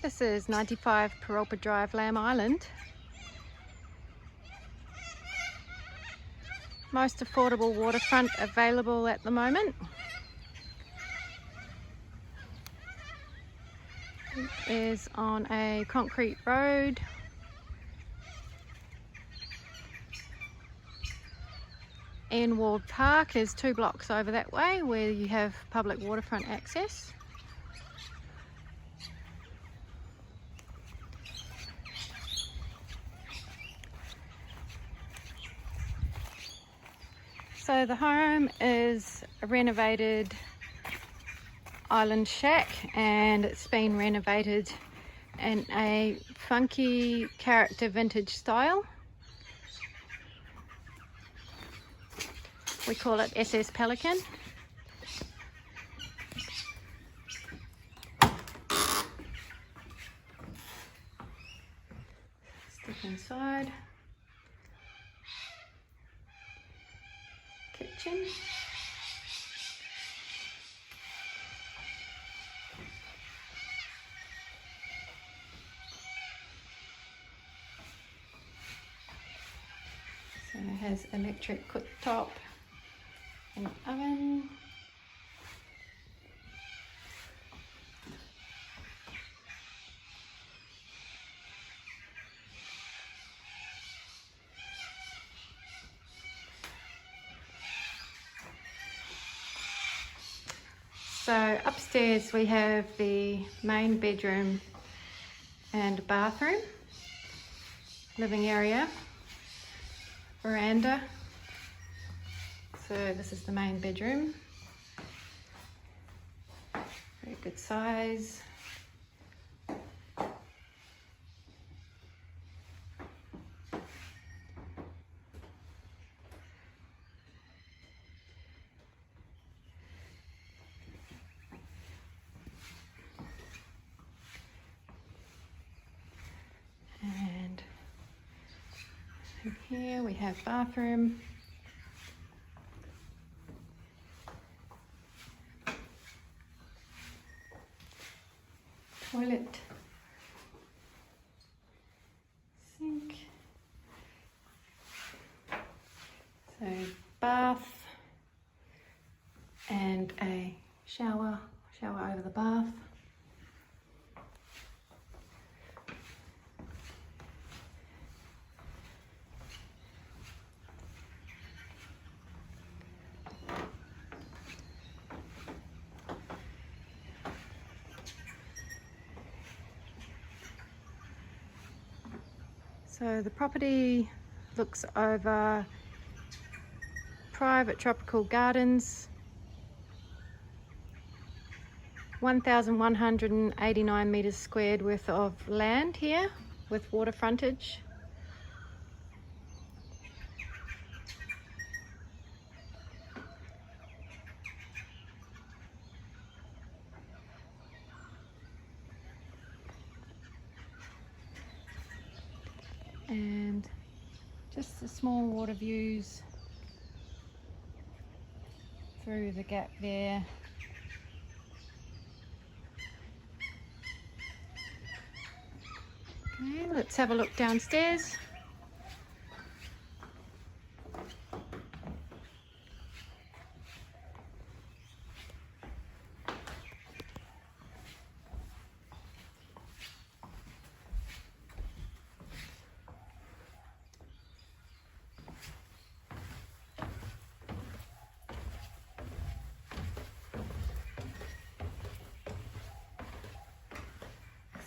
This is 95 Perulpa Drive, Lamb Island. Most affordable waterfront available at the moment. It is on a concrete road. Ward Park is 2 blocks over that way where you have public waterfront access. So the home is a renovated island shack, and it's been renovated in a funky character vintage style. We call it SS Pelican. Step inside. Kitchen. So it has electric cooktop and oven. So upstairs we have the main bedroom and bathroom, living area, veranda. So this is the main bedroom. Very good size. And in here we have bathroom. Toilet, sink, so bath and a shower over the bath. So the property looks over private tropical gardens, 1,189 metres squared worth of land here with water frontage. And just the small water views through the gap there. Okay, let's have a look downstairs.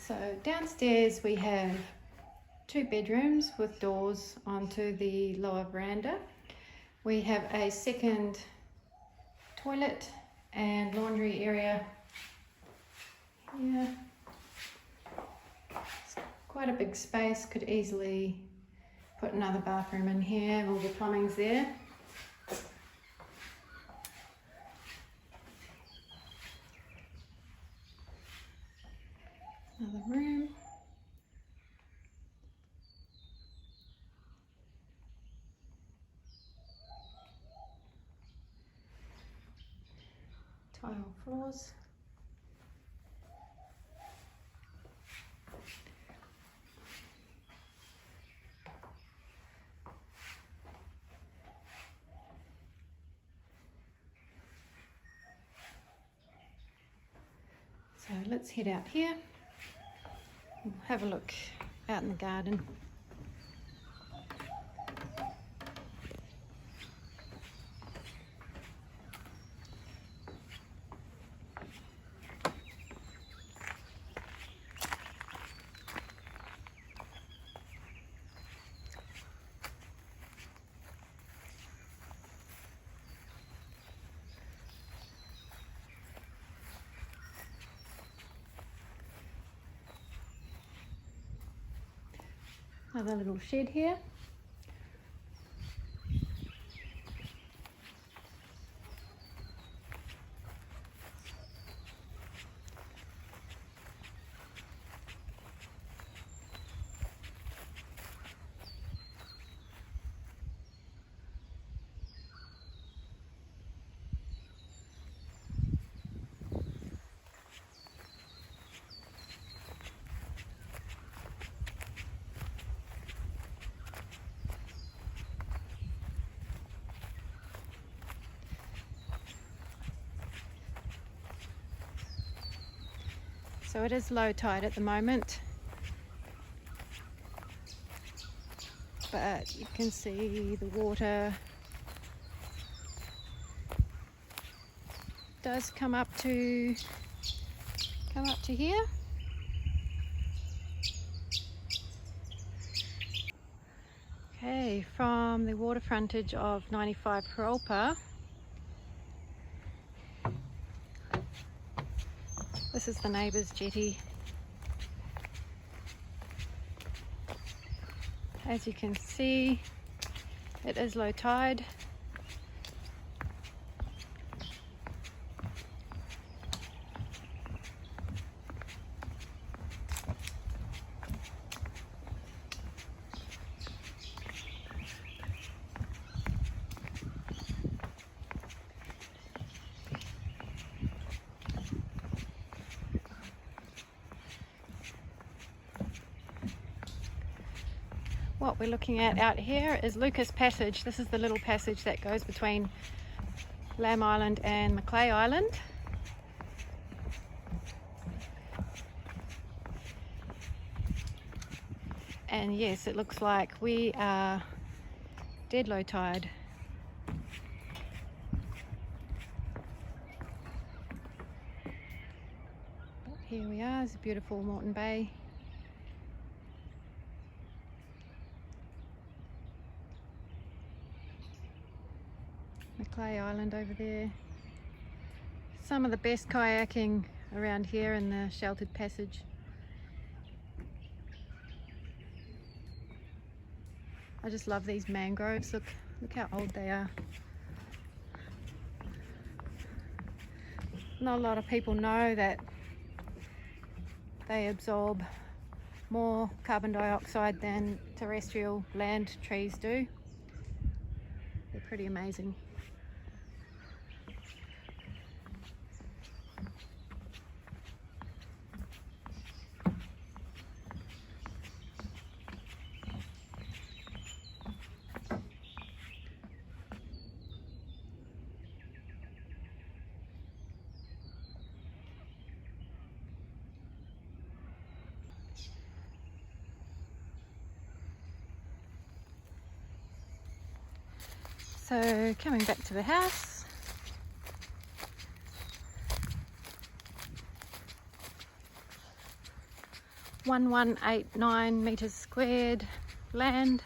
So downstairs we have 2 bedrooms with doors onto the lower veranda. We have a second toilet and laundry area here. It's quite a big space, could easily put another bathroom in here. All the plumbing's there. Another room. Tile floors. So let's head out here and have a look out in the garden. Another little shed here. So it is low tide at the moment, but you can see the water does come up to here. Okay, from the water frontage of 95 Perulpa, this is the neighbour's jetty. As you can see, it is low tide. What we're looking at out here is Lucas Passage. This is the little passage that goes between Lamb Island and Macleay Island. And yes, it looks like we are dead low tide. But here we are, it's a beautiful Moreton Bay. Macleay Island over there. Some of the best kayaking around here in the sheltered passage. I just love these mangroves. Look how old they are. Not a lot of people know that they absorb more carbon dioxide than terrestrial land trees do. They're pretty amazing. So coming back to the house, (1189 meters squared land.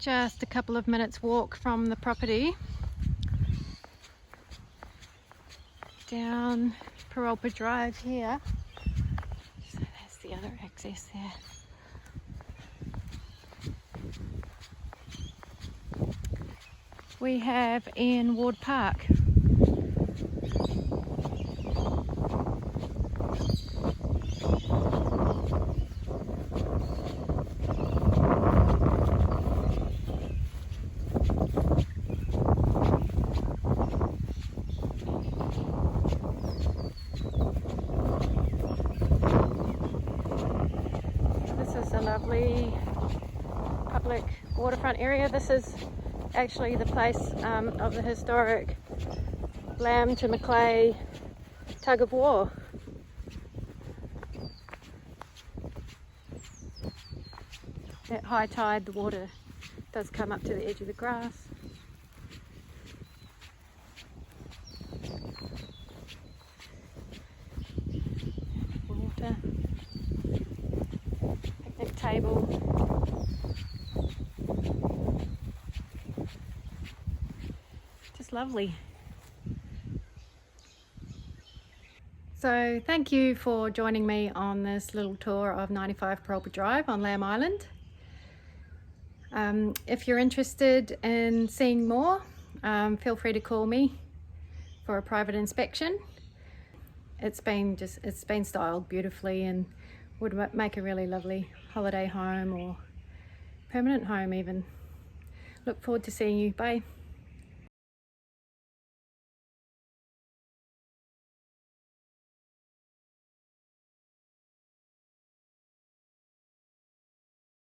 just a couple of minutes walk from the property down Perulpa Drive here. So that's the other access there. We have Ian Ward Park. This is a lovely public waterfront area. This is actually the place of the historic Lamb to Macleay tug of war. At high tide the water does come up to the edge of the grass. Water, picnic table. Just lovely. So thank you for joining me on this little tour of 95 Perulpa Drive on Lamb Island. If you're interested in seeing more, feel free to call me for a private inspection. It's been styled beautifully and would make a really lovely holiday home or permanent home even. Look forward to seeing you. Bye.